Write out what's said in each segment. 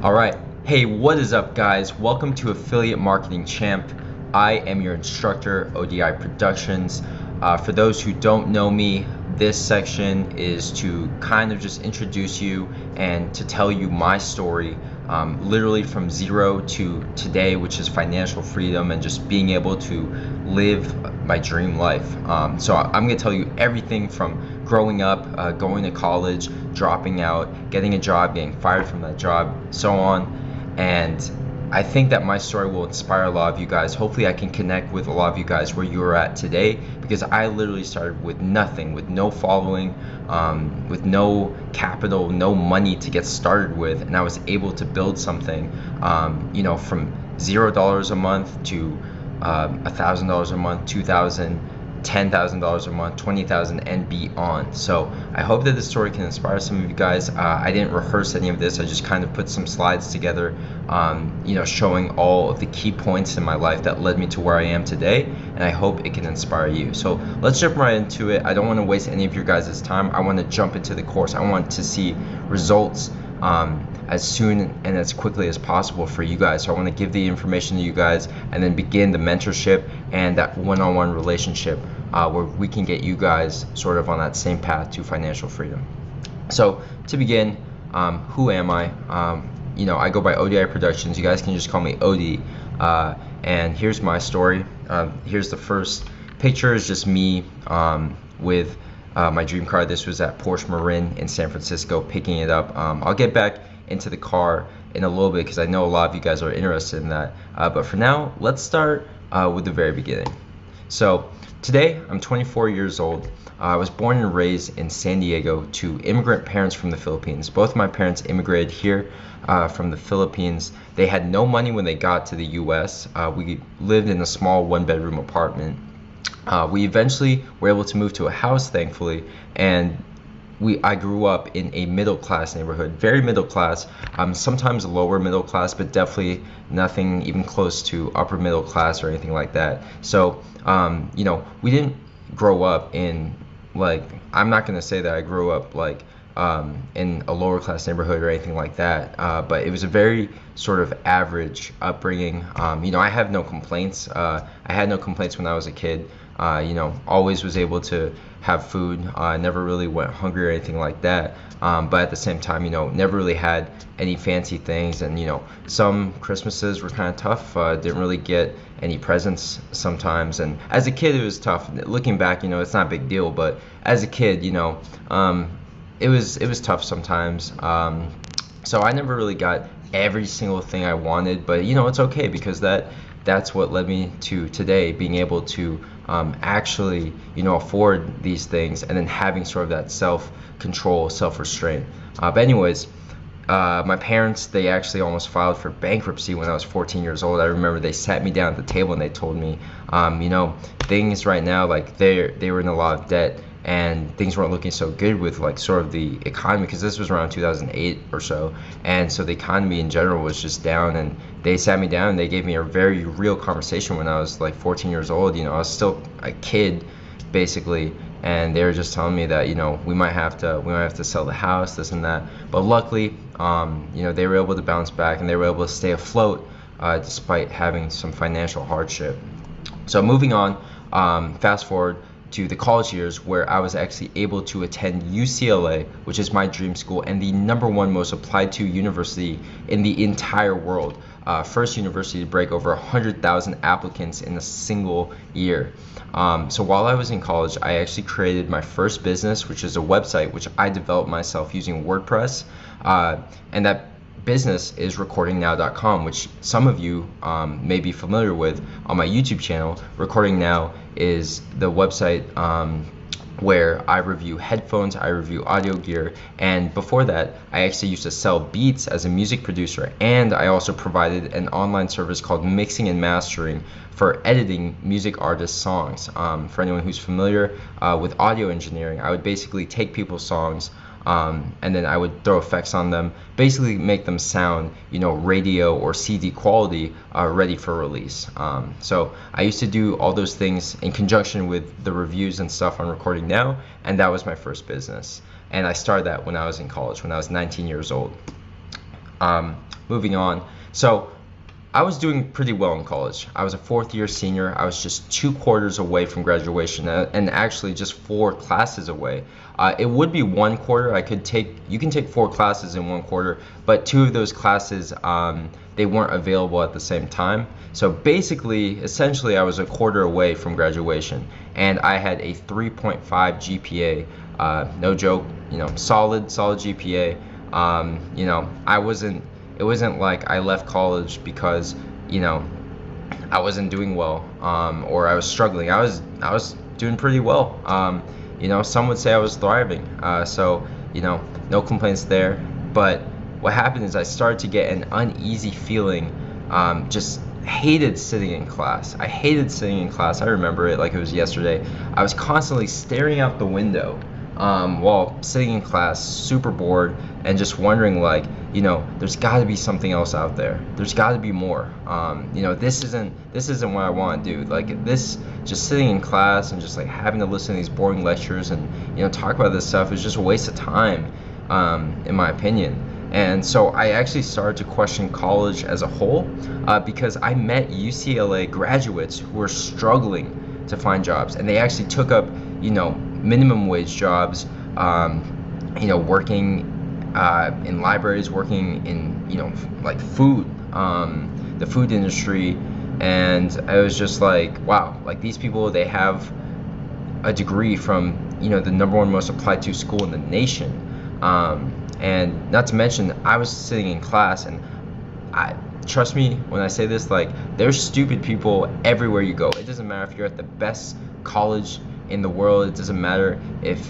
All right. Hey, what is up, guys? Welcome to Affiliate Marketing Champ. I am your instructor, ODI Productions. For those who don't know me, this section is to kind of just introduce you and to tell you my story, literally from zero to today, which is financial freedom and just being able to live my dream life. So I'm going to tell you everything from growing up, going to college, dropping out, getting a job, getting fired from that job, so on. And I think that my story will inspire a lot of you guys. Hopefully I can connect with a lot of you guys where you're at today, because I literally started with nothing, with no following, with no capital, no money to get started with, and I was able to build something, from $0 a month to $1,000 a month, $2,000, $10,000 a month, $20,000 and beyond. So I hope that this story can inspire some of you guys. I didn't rehearse any of this. I just kind of put some slides together, showing all of the key points in my life that led me to where I am today, and I hope it can inspire you. So let's jump right into it. I don't want to waste any of your guys' time. I want to jump into the course. I want to see results as soon and as quickly as possible for you guys. So I want to give the information to you guys and then begin the mentorship and that one-on-one relationship where we can get you guys sort of on that same path to financial freedom. So to begin, who am I? I go by ODI Productions. You guys can just call me OD. And here's my story. Here's the first picture, is just me with my dream car. This was at Porsche Marin in San Francisco, picking it up. I'll get back into the car in a little bit because I know a lot of you guys are interested in that. But for now, let's start with the very beginning. So today, I'm 24 years old. I was born and raised in San Diego to immigrant parents from the Philippines. Both my parents immigrated here from the Philippines. They had no money when they got to the US. We lived in a small one-bedroom apartment. We eventually were able to move to a house, thankfully, and I grew up in a middle-class neighborhood, very middle-class, sometimes lower middle-class, but definitely nothing even close to upper middle-class or anything like that. So, we didn't grow up in, I'm not going to say that I grew up, in a lower-class neighborhood or anything like that, but it was a very sort of average upbringing. I have no complaints. I had no complaints when I was a kid. Always was able to have food. Never really went hungry or anything like that. But at the same time, never really had any fancy things. And, some Christmases were kind of tough. Didn't really get any presents sometimes. And as a kid, it was tough. Looking back, it's not a big deal. But as a kid, it was tough sometimes. So I never really got every single thing I wanted. But, it's okay, because that's what led me to today, being able to actually, afford these things, and then having sort of that self-control, self-restraint. But anyways, my parents, they actually almost filed for bankruptcy when I was 14 years old. I remember they sat me down at the table and they told me, things right now, they were in a lot of debt, and things weren't looking so good with sort of the economy, because this was around 2008 or so, and so the economy in general was just down. And they sat me down and they gave me a very real conversation when I was 14 years old. I was still a kid basically, and they were just telling me that we might have to sell the house, this and that. But luckily, they were able to bounce back and they were able to stay afloat despite having some financial hardship. So moving on, fast forward to the college years, where I was actually able to attend UCLA, which is my dream school and the #1 most applied to university in the entire world. First university to break over 100,000 applicants in a single year. So while I was in college, I actually created my first business, which is a website which I developed myself using WordPress, and that business is recordingnow.com, which some of you may be familiar with on my YouTube channel. Recording Now is the website where I review headphones, I review audio gear, and before that, I actually used to sell beats as a music producer, and I also provided an online service called Mixing and Mastering for editing music artists' songs. For anyone who's familiar with audio engineering, I would basically take people's songs, and then I would throw effects on them, basically make them sound, radio or CD quality, ready for release. So I used to do all those things in conjunction with the reviews and stuff on Recording Now, and that was my first business. And I started that when I was in college, when I was 19 years old. Moving on. So I was doing pretty well in college. I was a fourth year senior. I was just 2 quarters away from graduation, and actually just 4 classes away. It would be 1 quarter. You can take 4 classes in 1 quarter, but 2 of those classes, they weren't available at the same time. So basically, essentially, I was a quarter away from graduation, and I had a 3.5 GPA. No joke, solid GPA. It wasn't like I left college because, I wasn't doing well, or I was struggling. I was doing pretty well. Some would say I was thriving. So, no complaints there. But what happened is I started to get an uneasy feeling. Just hated sitting in class. I hated sitting in class. I remember it like it was yesterday. I was constantly staring out the window while sitting in class, super bored, and just wondering, like, there's got to be something else out there. There's got to be more. This isn't what I want to do. Like, this, just sitting in class and just like having to listen to these boring lectures and talk about this stuff is just a waste of time, in my opinion. And so I actually started to question college as a whole, because I met UCLA graduates who were struggling to find jobs, and they actually took up minimum wage jobs, working in libraries, working in like food, the food industry. And I was just like, wow, like these people, they have a degree from the #1 most applied to school in the nation. And not to mention, I was sitting in class, and trust me when I say this, like, there's stupid people everywhere you go. It doesn't matter if you're at the best college in the world. It doesn't matter if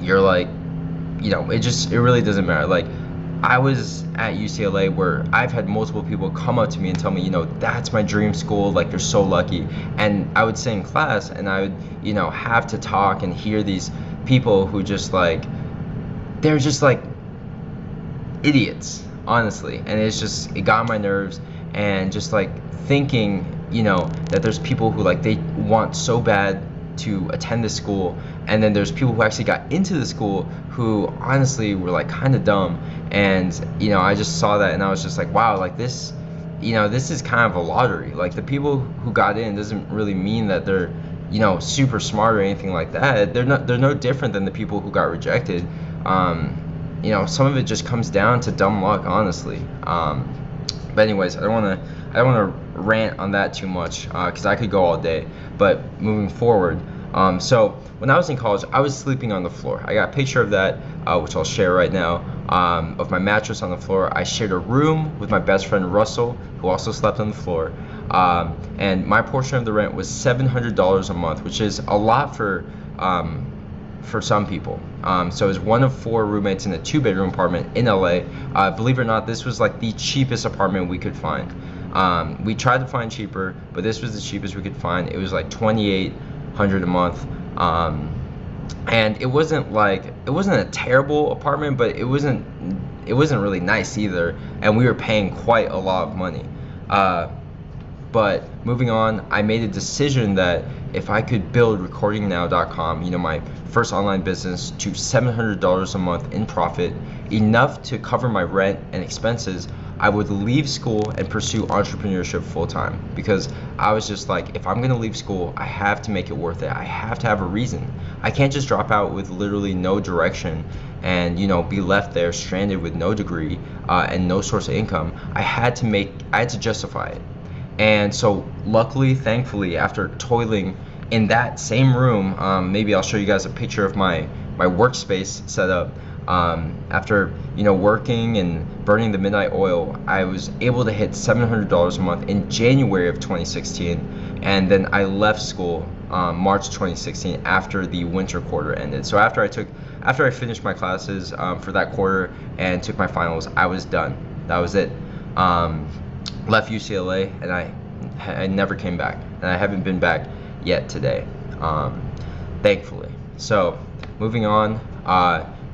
you're like, it really doesn't matter. Like, I was at UCLA, where I've had multiple people come up to me and tell me, that's my dream school, like, you're so lucky. And I would sit in class, and I would have to talk and hear these people who just like, they're just like idiots, honestly. And it got on my nerves. And just like thinking, that there's people who, like, they want so bad to attend this school, and then there's people who actually got into the school who honestly were like kind of dumb. And I just saw that, and I was just like, wow, like this is kind of a lottery. Like, the people who got in doesn't really mean that they're super smart or anything like that. They're no different than the people who got rejected. Some of it just comes down to dumb luck, honestly. But anyways, I don't want to rant on that too much, because I could go all day. But moving forward, so when I was in college, I was sleeping on the floor. I got a picture of that, which I'll share right now, of my mattress on the floor. I shared a room with my best friend Russell, who also slept on the floor. And my portion of the rent was $700 a month, which is a lot for some people. So I was one of 4 roommates in a 2-bedroom apartment in LA. Believe it or not, this was like the cheapest apartment we could find. We tried to find cheaper, but this was the cheapest we could find. It was like $2,800 a month. And it wasn't a terrible apartment, but it wasn't really nice either. And we were paying quite a lot of money. But moving on, I made a decision that if I could build recordingnow.com, my first online business, to $700 a month in profit, enough to cover my rent and expenses, I would leave school and pursue entrepreneurship full time. Because I was just like, if I'm going to leave school, I have to make it worth it. I have to have a reason. I can't just drop out with literally no direction and be left there stranded with no degree and no source of income. I had to justify it. And so luckily, thankfully, after toiling in that same room, maybe I'll show you guys a picture of my workspace setup. After working and burning the midnight oil, I was able to hit $700 a month in January of 2016, and then I left school March 2016 after the winter quarter ended. So after I finished my classes for that quarter and took my finals, I was done. That was it. Left UCLA, and I never came back, and I haven't been back yet today, thankfully. So moving on,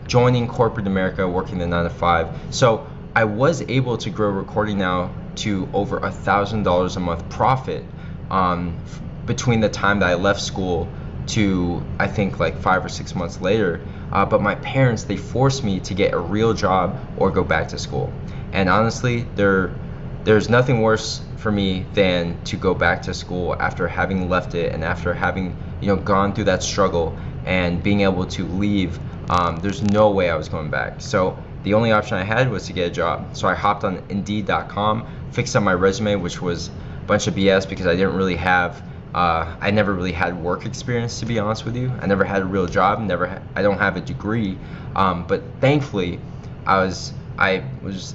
joining corporate America, working the 9 to 5. So I was able to grow Recording Now to over $1,000 a month profit between the time that I left school to, I think, like 5 or 6 months later. but my parents, they forced me to get a real job or go back to school. And honestly, there's nothing worse for me than to go back to school after having left it and after having, gone through that struggle and being able to leave. There's no way I was going back. So the only option I had was to get a job. So I hopped on Indeed.com, fixed up my resume, which was a bunch of BS because I never really had work experience, to be honest with you. I never had a real job, I don't have a degree, but thankfully I was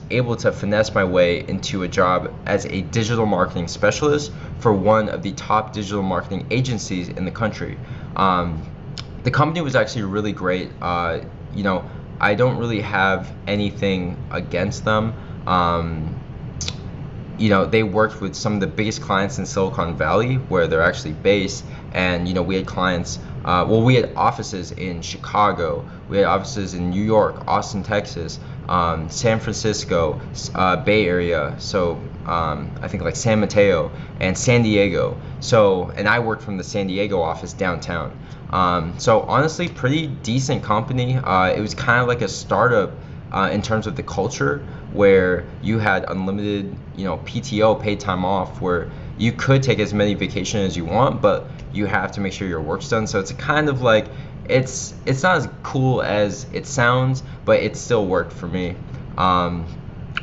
able to finesse my way into a job as a digital marketing specialist for one of the top digital marketing agencies in the country. The company was actually really great. I don't really have anything against them. They worked with some of the biggest clients in Silicon Valley, where they're actually based, and we had clients. We had offices in Chicago, we had offices in New York, Austin, Texas, San Francisco, Bay Area. So I think like San Mateo and San Diego. And I worked from the San Diego office downtown. So honestly, pretty decent company. It was kind of like a startup in terms of the culture, where you had unlimited, PTO, paid time off, where you could take as many vacations as you want, but you have to make sure your work's done. So it's kind of like, it's not as cool as it sounds, but it still worked for me.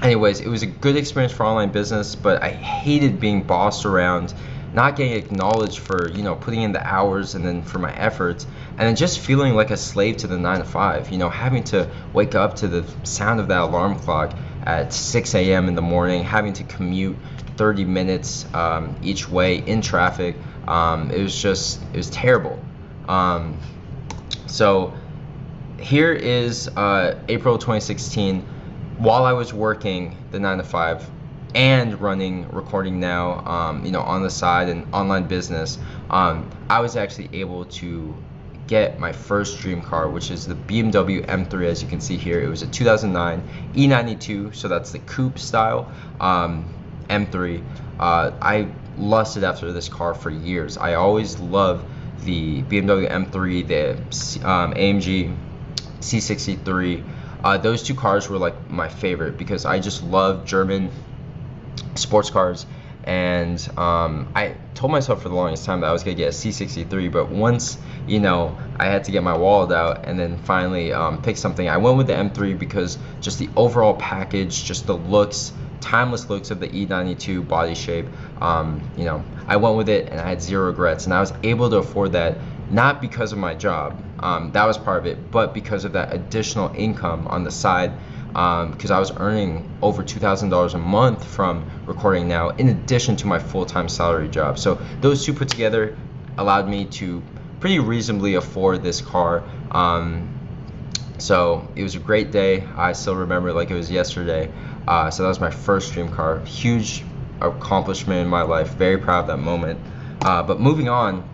Anyways, it was a good experience for online business, but I hated being bossed around, not getting acknowledged for putting in the hours and then for my efforts, and then just feeling like a slave to the 9 to 5, having to wake up to the sound of that alarm clock at 6 a.m. in the morning, having to commute 30 minutes each way in traffic. It was terrible. So here is April 2016, while I was working the 9 to 5 and running Recording Now, on the side, and online business. I was actually able to get my first dream car, which is the BMW M3. As you can see here, it was a 2009 E92, so that's the coupe style M3. I lusted after this car for years. I always loved the BMW M3, the AMG C63. Those two cars were like my favorite because I just love German sports cars, and I told myself for the longest time that I was gonna get a C63, but once I had to get my wallet out and then finally pick something, I went with the M3 because just the overall package, just the looks, timeless looks of the E92 body shape. I went with it and I had zero regrets, and I was able to afford that not because of my job, that was part of it, but because of that additional income on the side. Because I was earning over $2,000 a month from Recording Now, in addition to my full-time salary job. So those two put together allowed me to pretty reasonably afford this car. So it was a great day. I still remember it like it was yesterday. So that was my first dream car. Huge accomplishment in my life. Very proud of that moment. But moving on.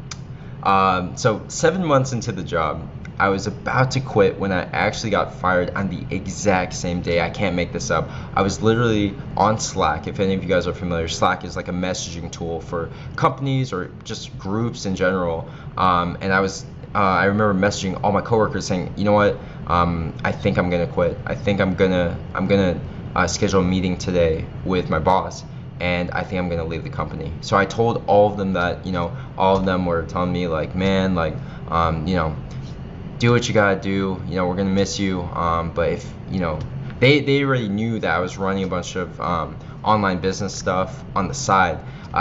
So 7 months into the job, I was about to quit when I actually got fired on the exact same day. I can't make this up. I was literally on Slack. If any of you guys are familiar, Slack is like a messaging tool for companies or just groups in general. And I remember messaging all my coworkers saying, you know what, I think I'm gonna quit. I think I'm gonna schedule a meeting today with my boss, and I think I'm gonna leave the company. So I told all of them that, all of them were telling me like, man, like, do what you gotta do, we're gonna miss you, but if they already knew that I was running a bunch of online business stuff on the side,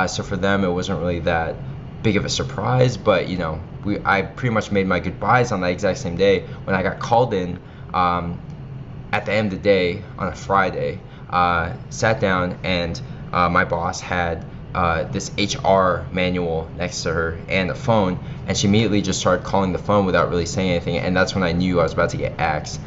so for them it wasn't really that big of a surprise. But I pretty much made my goodbyes on that exact same day when I got called in at the end of the day on a Friday. Sat down, and my boss had this HR manual next to her and a phone, and she immediately just started calling the phone without really saying anything, and that's when I knew I was about to get axed.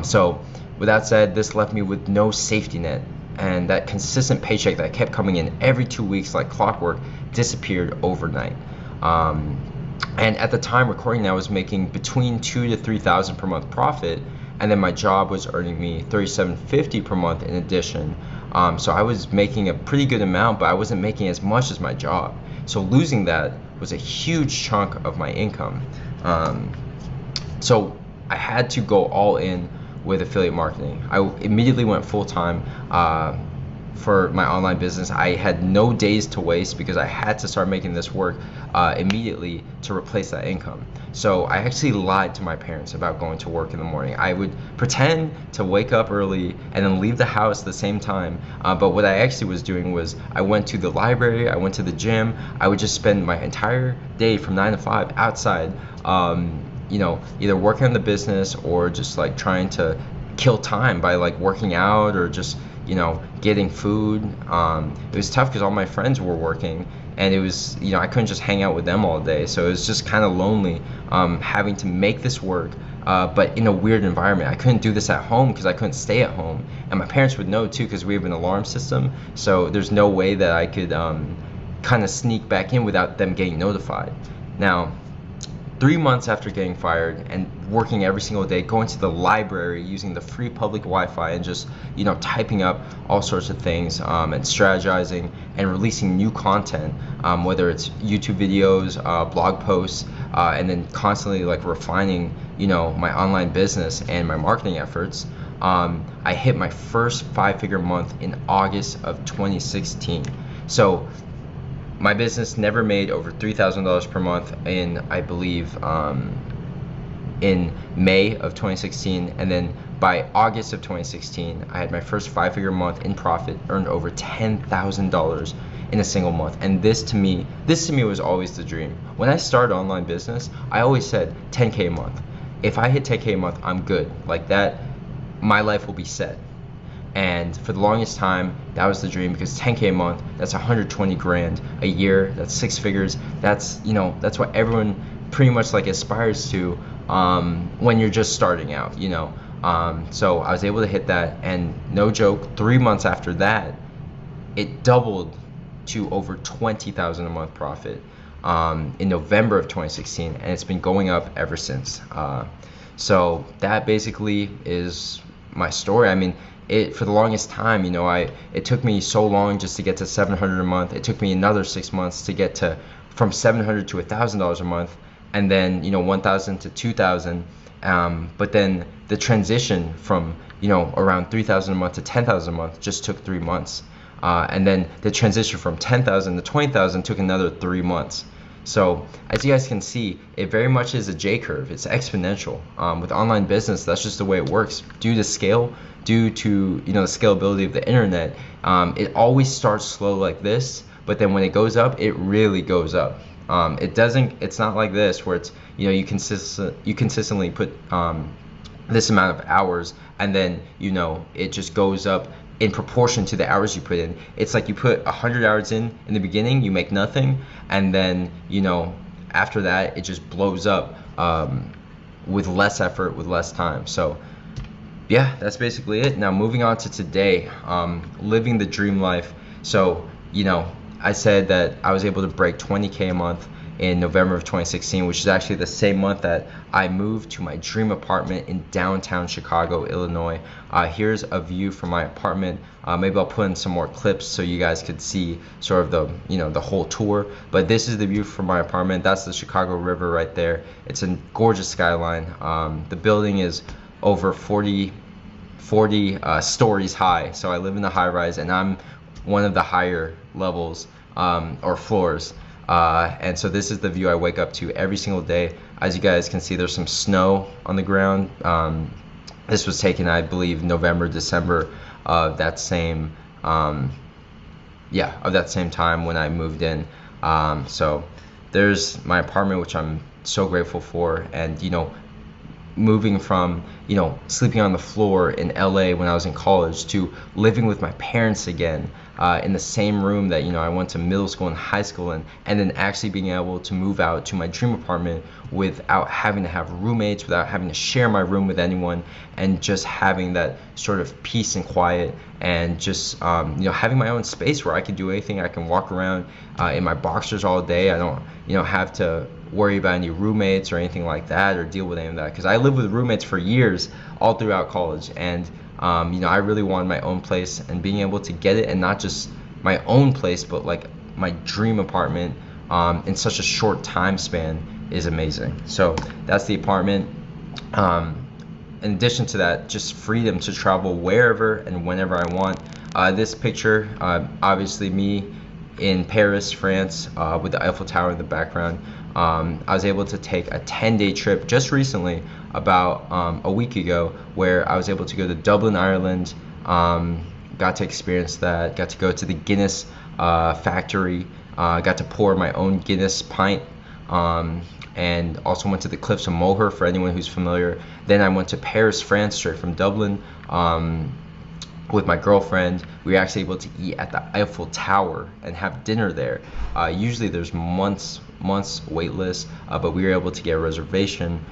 So with that said, this left me with no safety net, and that consistent paycheck that kept coming in every 2 weeks like clockwork disappeared overnight. And at the time, Recording Now was making between $2,000 to $3,000 per month profit, and then my job was earning me $3,750 per month in addition. So I was making a pretty good amount, but I wasn't making as much as my job. So losing that was a huge chunk of my income. So I had to go all in with affiliate marketing. I immediately went full time for my online business. I had no days to waste because I had to start making this work immediately to replace that income. So I actually lied to my parents about going to work in the morning. I would pretend to wake up early and then leave the house at the same time. But what I actually was doing was I went to the library, I went to the gym. I would just spend my entire day from 9 to 5 outside, either working on the business or just like trying to kill time by like working out or just getting food. It was tough because all my friends were working, and it was I couldn't just hang out with them all day, so it was just kind of lonely having to make this work, but in a weird environment. I couldn't do this at home because I couldn't stay at home, and my parents would know too because we have an alarm system, so there's no way that I could kind of sneak back in without them getting notified. Now 3 months after getting fired and working every single day, going to the library using the free public Wi-Fi and just typing up all sorts of things and strategizing and releasing new content, whether it's YouTube videos, blog posts, and then constantly like refining my online business and my marketing efforts. I hit my first 5-figure month in August of 2016. So my business never made over $3,000 per month in, I believe, in May of 2016, and then by August of 2016, I had my first 5-figure month in profit, earned over $10,000 in a single month. And this to me was always the dream. When I started online business, I always said 10K a month. If I hit 10K a month, I'm good. Like that, my life will be set. And for the longest time, that was the dream, because 10K a month, that's 120 grand a year, that's 6 figures. That's that's what everyone pretty much like aspires to when you're just starting out, So I was able to hit that, and no joke, 3 months after that, it doubled to over 20,000 a month profit in November of 2016, and it's been going up ever since. So that basically is my story. I mean, for the longest time, it took me so long just to get to 700 a month. It took me another 6 months to get from 700 to $1,000 a month, and then 1,000 to 2,000. But then the transition from around 3,000 a month to 10,000 a month just took 3 months, and then the transition from 10,000 to 20,000 took another 3 months. So as you guys can see, it very much is a J curve. It's exponential. With online business, that's just the way it works. Due to scale, due to the scalability of the internet, it always starts slow like this, but then when it goes up, it really goes up. It's not like this where it's you consistently put this amount of hours, and then it just goes up in proportion to the hours you put in. It's like you put 100 hours in the beginning, you make nothing, and then after that it just blows up with less effort, with less time. So yeah, that's basically it. Now moving on to today, living the dream life. So I said that I was able to break 20K a month in November of 2016, which is actually the same month that I moved to my dream apartment in downtown Chicago, Illinois. Here's a view from my apartment. Maybe I'll put in some more clips so you guys could see sort of the whole tour. But this is the view from my apartment. That's the Chicago River right there. It's a gorgeous skyline. The building is over 40 stories high. So I live in the high rise, and I'm one of the higher levels or floors. And so this is the view I wake up to every single day. As you guys can see, there's some snow on the ground. This was taken, I believe, November, December of that same time when I moved in. So there's my apartment, which I'm so grateful for. And moving from sleeping on the floor in LA when I was in college to living with my parents again in the same room that I went to middle school and high school in, and then actually being able to move out to my dream apartment without having to have roommates, without having to share my room with anyone, and just having that sort of peace and quiet, and just having my own space where I can do anything. I can walk around in my boxers all day. I don't have to worry about any roommates or anything like that, or deal with any of that, because I lived with roommates for years all throughout college, and I really wanted my own place, and being able to get it, and not just my own place, but like my dream apartment in such a short time span is amazing. So that's the apartment. Um, in addition to that, just freedom to travel wherever and whenever I want. This picture, obviously me in Paris, France, with the Eiffel Tower in the background. I was able to take a 10-day trip just recently, about a week ago, where I was able to go to Dublin, Ireland. Got to experience that, got to go to the Guinness factory, got to pour my own Guinness pint, and also went to the Cliffs of Moher, for anyone who's familiar. Then I went to Paris, France, straight from Dublin, with my girlfriend. We were actually able to eat at the Eiffel Tower and have dinner there. Usually there's months wait list, but we were able to get a reservation.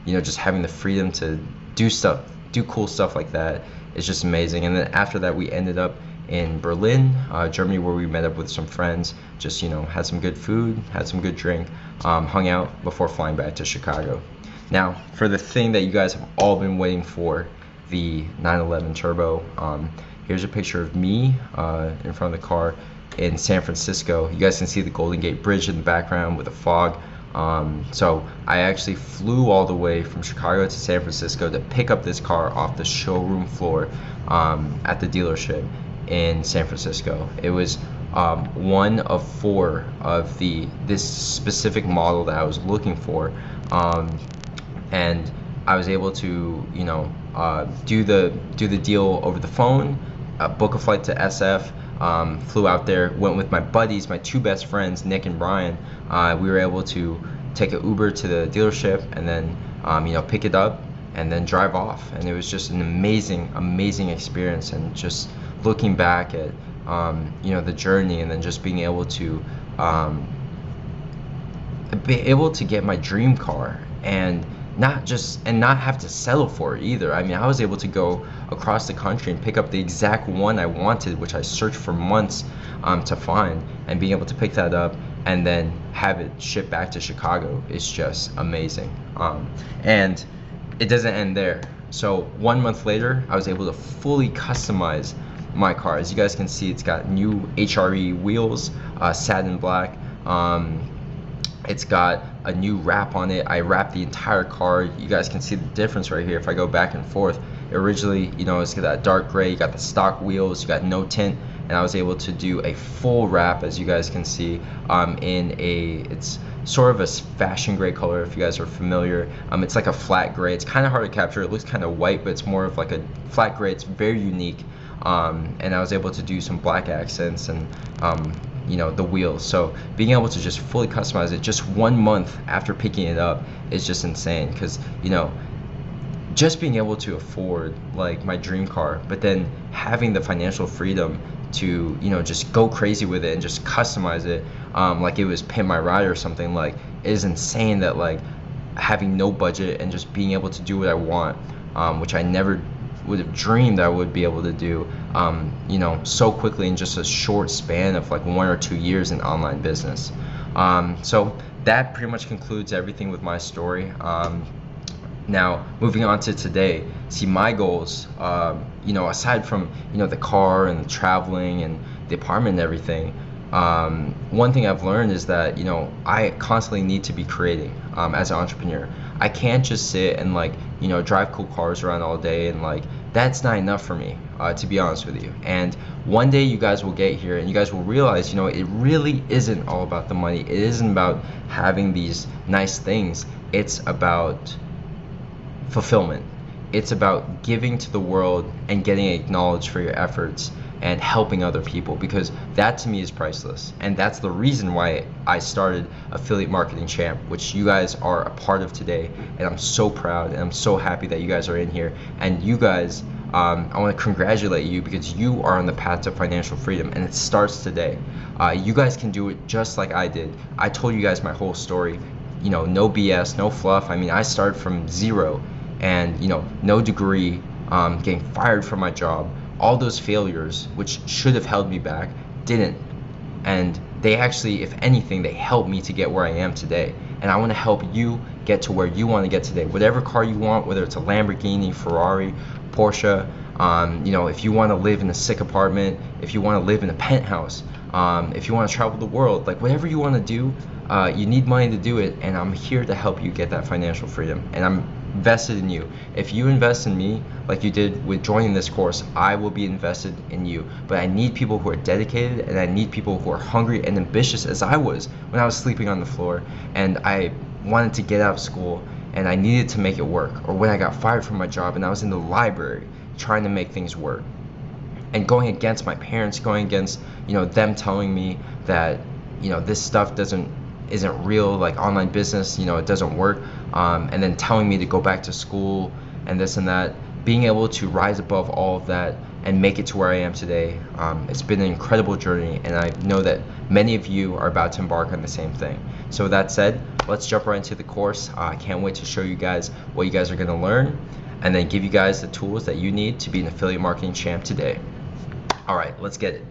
Just having the freedom to do cool stuff like that is just amazing. And then after that, we ended up in Berlin, Germany, where we met up with some friends. Just had some good food, had some good drink, hung out before flying back to Chicago. Now, for the thing that you guys have all been waiting for, the 911 Turbo. Here's a picture of me in front of the car in San Francisco. You guys can see the Golden Gate Bridge in the background with the fog. So I actually flew all the way from Chicago to San Francisco to pick up this car off the showroom floor at the dealership in San Francisco. It was one of 4 of this specific model that I was looking for, and I was able to do the deal over the phone, book a flight to SF. Flew out there, went with my buddies, my 2 best friends, Nick and Brian. We were able to take an Uber to the dealership and then pick it up and then drive off. And it was just an amazing experience. And just looking back at the journey, and then just being able to get my dream car, and not have to settle for it either. I mean, I was able to go across the country and pick up the exact one I wanted, which I searched for months to find, and being able to pick that up and then have it shipped back to Chicago is just amazing. And it doesn't end there. So 1 month later, I was able to fully customize my car. As you guys can see, it's got new HRE wheels, satin black. It's got a new wrap on it. I wrapped the entire car. You guys can see the difference right here if I go back and forth. Originally, it's got that dark gray, you got the stock wheels, you got no tint, and I was able to do a full wrap, as you guys can see, it's sort of a fashion gray color, if you guys are familiar. It's like a flat gray. It's kind of hard to capture. It looks kind of white, but it's more of like a flat gray. It's very unique. And I was able to do some black accents and the wheels. So being able to just fully customize it just 1 month after picking it up is just insane, because just being able to afford like my dream car, but then having the financial freedom to just go crazy with it and just customize it like it was Pin My Ride or something, like, it is insane. That like having no budget and just being able to do what I want, which I never would have dreamed I would be able to do so quickly in just a short span of like 1 or 2 years in online business. So that pretty much concludes everything with my story. Now moving on to today, see my goals, aside from the car and the traveling and the apartment and everything, one thing I've learned is that I constantly need to be creating as an entrepreneur. I can't just sit and like drive cool cars around all day, and like that's not enough for me, to be honest with you. And one day you guys will get here and you guys will realize it really isn't all about the money. It isn't about having these nice things. It's about fulfillment. It's about giving to the world and getting acknowledged for your efforts and helping other people, because that to me is priceless. And that's the reason why I started Affiliate Marketing Champ, which you guys are a part of today. And I'm so proud and I'm so happy that you guys are in here. And you guys, I want to congratulate you, because you are on the path to financial freedom, and it starts today. You guys can do it just like I did. I told you guys my whole story, no BS, no fluff. I mean, I started from zero, and no degree, getting fired from my job. All those failures, which should have held me back, didn't. And they actually, if anything, they helped me to get where I am today. And I want to help you get to where you want to get today. Whatever car you want, whether it's a Lamborghini, Ferrari, Porsche, if you want to live in a sick apartment, if you want to live in a penthouse, if you want to travel the world, like whatever you want to do, you need money to do it, and I'm here to help you get that financial freedom. And I'm vested in you. If you invest in me like you did with joining this course, I will be invested in you. But I need people who are dedicated, and I need people who are hungry and ambitious as I was when I was sleeping on the floor and I wanted to get out of school and I needed to make it work, or when I got fired from my job and I was in the library trying to make things work and going against my parents, going against, them telling me that, this stuff isn't real, like online business, it doesn't work, and then telling me to go back to school and this and that. Being able to rise above all of that and make it to where I am today, it's been an incredible journey, and I know that many of you are about to embark on the same thing. So with that said, let's jump right into the course. I can't wait to show you guys what you guys are going to learn, and then give you guys the tools that you need to be an affiliate marketing champ today. All right, let's get it.